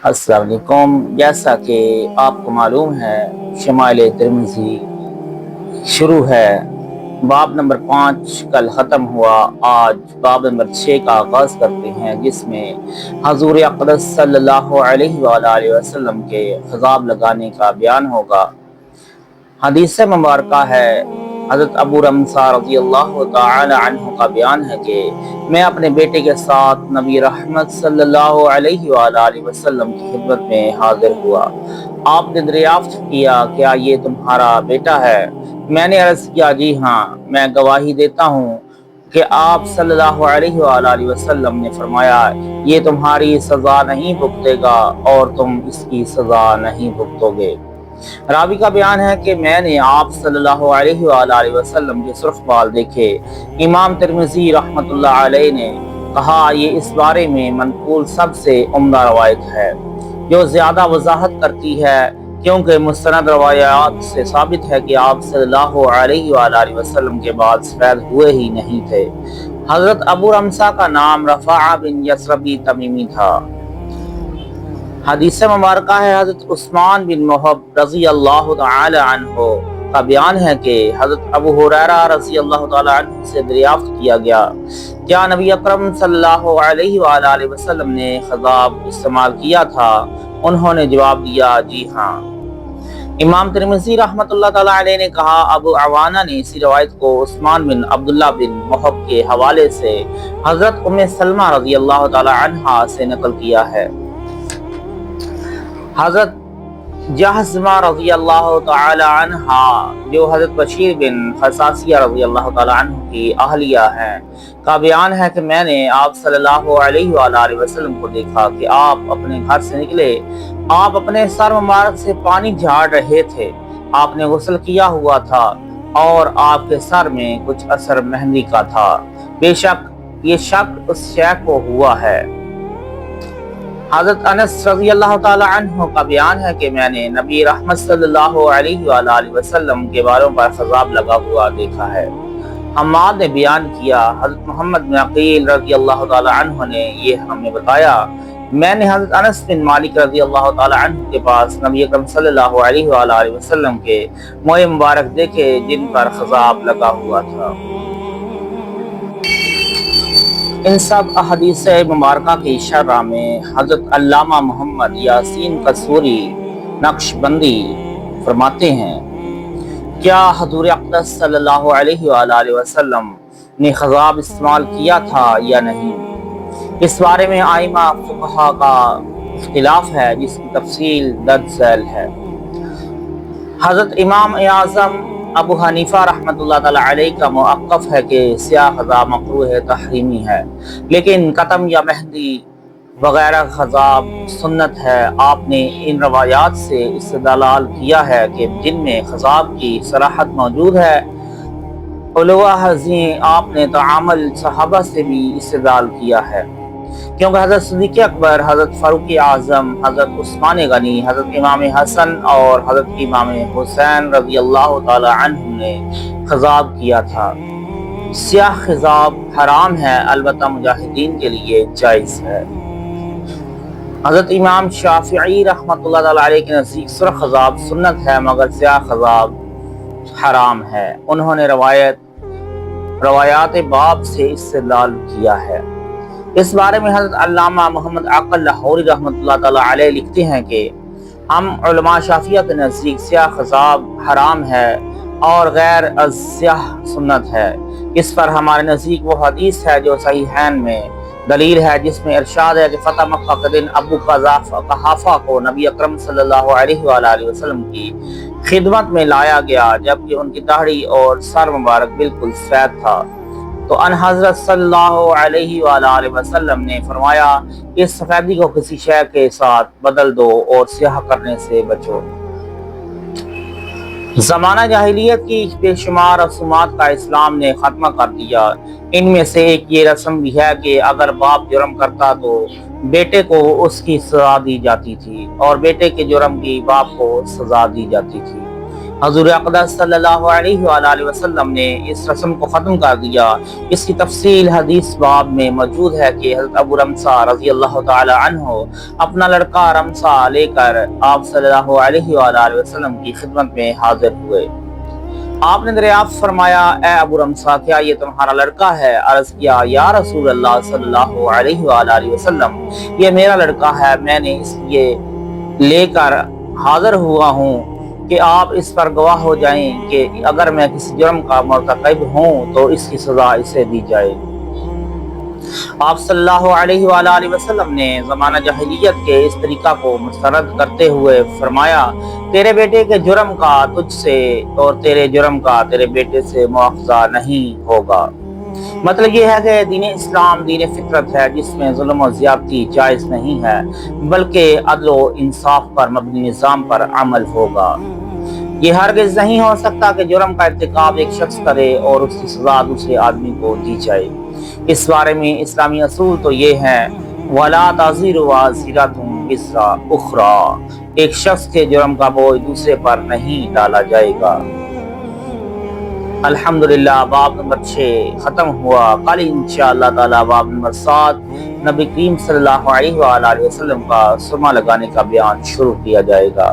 السلام علیکم۔ جیسا کہ آپ کو معلوم ہے، شمائل ترمذی شروع ہے۔ باب نمبر 5 کل ختم ہوا، آج باب نمبر 6 کا آغاز کرتے ہیں، جس میں حضور اقدس صلی اللہ علیہ وآلہ وسلم کے خطاب لگانے کا بیان ہوگا۔ حدیث مبارکہ ہے، حضرت ابو رمثہ رضی اللہ تعالی عنہ کا بیان ہے کہ میں اپنے بیٹے کے ساتھ نبی رحمت صلی اللہ علیہ وآلہ وسلم کی خدمت میں حاضر ہوا۔ آپ نے دریافت کیا، کیا یہ تمہارا بیٹا ہے؟ میں نے عرض کیا، جی ہاں، میں گواہی دیتا ہوں کہ آپ صلی اللہ علیہ وآلہ وسلم نے فرمایا، یہ تمہاری سزا نہیں بھگتے گا اور تم اس کی سزا نہیں بھگتو گے۔ راوی کا بیان ہے کہ میں نے آپ صلی اللہ علیہ وآلہ وسلم کے سرخ بال دیکھے۔ امام ترمذی رحمۃ اللہ علیہ نے کہا، یہ اس بارے میں منقول سب سے عمدہ روایت ہے، جو زیادہ وضاحت کرتی ہے، کیونکہ مستند روایات سے ثابت ہے کہ آپ صلی اللہ علیہ وآلہ وسلم کے بعد سفید ہوئے ہی نہیں تھے۔ حضرت ابو رمثہ کا نام رفاعہ بن یثربی تمیمی تھا۔ حدیث مبارکہ ہے، حضرت عثمان بن محب رضی اللہ تعالی عنہ کا بیان ہے کہ حضرت ابو ہریرہ رضی اللہ تعالی عنہ سے دریافت کیا گیا، کیا نبی اکرم صلی اللہ علیہ وآلہ وسلم نے خضاب استعمال کیا تھا؟ انہوں نے جواب دیا، جی ہاں۔ امام ترمذی رحمۃ اللہ تعالی علیہ نے کہا، ابو عوانہ نے اسی روایت کو عثمان بن عبداللہ بن محب کے حوالے سے حضرت ام سلمہ رضی اللہ تعالی عنہا سے نقل کیا ہے۔ حضرت جہزمہ رضی اللہ تعالی عنہا، جو حضرت بشیر بن خصاصیہ رضی اللہ تعالی عنہ کی اہلیہ ہیں، کا بیان ہے کہ میں نے آپ صلی اللہ علیہ وآلہ وسلم کو دیکھا کہ آپ اپنے گھر سے نکلے، آپ اپنے سر مبارک سے پانی جھاڑ رہے تھے، آپ نے غسل کیا ہوا تھا اور آپ کے سر میں کچھ اثر مہندی کا تھا، بے شک یہ شک اس شیخ کو ہوا ہے۔ حضرت انس رضی اللہ تعالی عنہ کا بیان ہے کہ میں نے نبی رحمت صلی اللہ علیہ وآلہ وسلم کے بالوں پر خضاب لگا ہوا دیکھا ہے۔ حماد نے بیان کیا، حضرت محمد بن عقیل رضی اللہ تعالی عنہ نے یہ ہمیں بتایا، میں نے حضرت انس بن مالک رضی اللہ تعالی عنہ کے پاس نبی اکرم صلی اللہ علیہ وآلہ وسلم کے موئے مبارک دیکھے جن پر خضاب لگا ہوا تھا۔ ان سب احادیث مبارکہ کی شرح میں حضرت علامہ محمد یاسین قصوری نقشبندی فرماتے ہیں، کیا حضور اقدس صلی اللہ علیہ وآلہ وسلم نے خضاب استعمال کیا تھا یا نہیں؟ اس بارے میں ائمہ فقہا کا اختلاف ہے، جس کی تفصیل درج ذیل ہے۔ حضرت امام اعظم ابو حنیفہ رحمۃ اللہ تعالی علیہ کا موقف ہے کہ سیاہ خضاب مکروہ تحریمی ہے، لیکن قطم یا مہندی وغیرہ خضاب سنت ہے۔ آپ نے ان روایات سے استدلال کیا ہے کہ جن میں خضاب کی صراحت موجود ہے۔ علوہ حضین آپ نے تعامل صحابہ سے بھی استدلال کیا ہے، کیونکہ حضرت صدیق اکبر، حضرت فاروق اعظم، حضرت عثمان غنی، حضرت امام حسن اور حضرت امام حسین رضی اللہ تعالی عنہ نے خضاب کیا تھا۔ سیاہ خضاب حرام ہے، البتہ مجاہدین کے لیے جائز ہے۔ حضرت امام شافعی رحمۃ اللہ تعالی علیہ کے نزدیک سرخ خضاب سنت ہے، مگر سیاہ خضاب حرام ہے۔ انہوں نے روایات باب سے استدلال کیا ہے۔ اس بارے میں حضرت علامہ محمد عقل لاہوری رحمۃ اللہ تعالی علیہ لکھتے ہیں کہ ہم علماء شافعیہ کے نزدیک سیاہ خضاب حرام ہے اور غیر از سیاہ سنت ہے۔ اس پر ہمارے نزدیک وہ حدیث ہے جو صحیحین میں دلیل ہے، جس میں ارشاد ہے کہ فتح مکہ کے دن ابو قحافہ کو نبی اکرم صلی اللہ علیہ وآلہ وسلم کی خدمت میں لایا گیا، جبکہ ان کی داڑھی اور سر مبارک بالکل سفید تھا، تو ان حضرت صلی اللہ علیہ وآلہ وسلم نے فرمایا، اس سفیدی کو کسی شے کے ساتھ بدل دو اور سیاہ کرنے سے بچو۔ زمانہ جاہلیت کی بے شمار رسومات کا اسلام نے خاتمہ کر دیا۔ ان میں سے ایک یہ رسم بھی ہے کہ اگر باپ جرم کرتا تو بیٹے کو اس کی سزا دی جاتی تھی، اور بیٹے کے جرم کی باپ کو سزا دی جاتی تھی۔ حضور اقدس صلی اللہ علیہ وآلہ وسلم نے اس رسم کو ختم کر دیا۔ اس کی تفصیل حدیث باب میں موجود ہے کہ حضرت ابو رمثا رضی اللہ تعالی عنہ اپنا لڑکا رمثا لے کر آپ صلی اللہ علیہ وآلہ وسلم کی خدمت میں حاضر ہوئے۔ آپ نے دریافت فرمایا، اے ابو رمثا، کیا یہ تمہارا لڑکا ہے؟ عرض کیا، یا رسول اللہ صلی اللہ علیہ وآلہ وسلم، یہ میرا لڑکا ہے، میں نے اس لیے لے کر حاضر ہوا ہوں کہ آپ اس پر گواہ ہو جائیں کہ اگر میں کسی جرم کا مرتکب ہوں تو اس کی سزا اسے دی جائے۔ آپ صلی اللہ علیہ وآلہ وسلم نے زمانہ جاہلیت کے اس طریقہ کو مسترد کرتے ہوئے فرمایا، تیرے بیٹے کے جرم کا تجھ سے اور تیرے جرم کا تیرے بیٹے سے مواخذہ نہیں ہوگا۔ مطلب یہ ہے کہ دین اسلام دین فطرت ہے جس میں ظلم و زیادتی جائز نہیں ہے، بلکہ عدل و انصاف پر مبنی نظام پر عمل ہوگا۔ یہ ہرگز نہیں ہو سکتا کہ جرم کا ارتکاب ایک شخص کرے اور اس کی سزا دوسرے آدمی کو دی جائے۔ اس بارے میں اسلامی اصول تو یہ ہیں، وَلَا تَزِرُ وَازِرَةٌ وِزْرَ أُخْرَىٰ، ایک شخص کے جرم کا بوجھ دوسرے پر نہیں ڈالا جائے گا۔ الحمدللہ باب نمبر 6 ختم ہوا۔ کل انشاءاللہ تعالی باب نمبر 7 نبی کریم صلی اللہ علیہ وآلہ وسلم کا سرما لگانے کا بیان شروع کیا جائے گا۔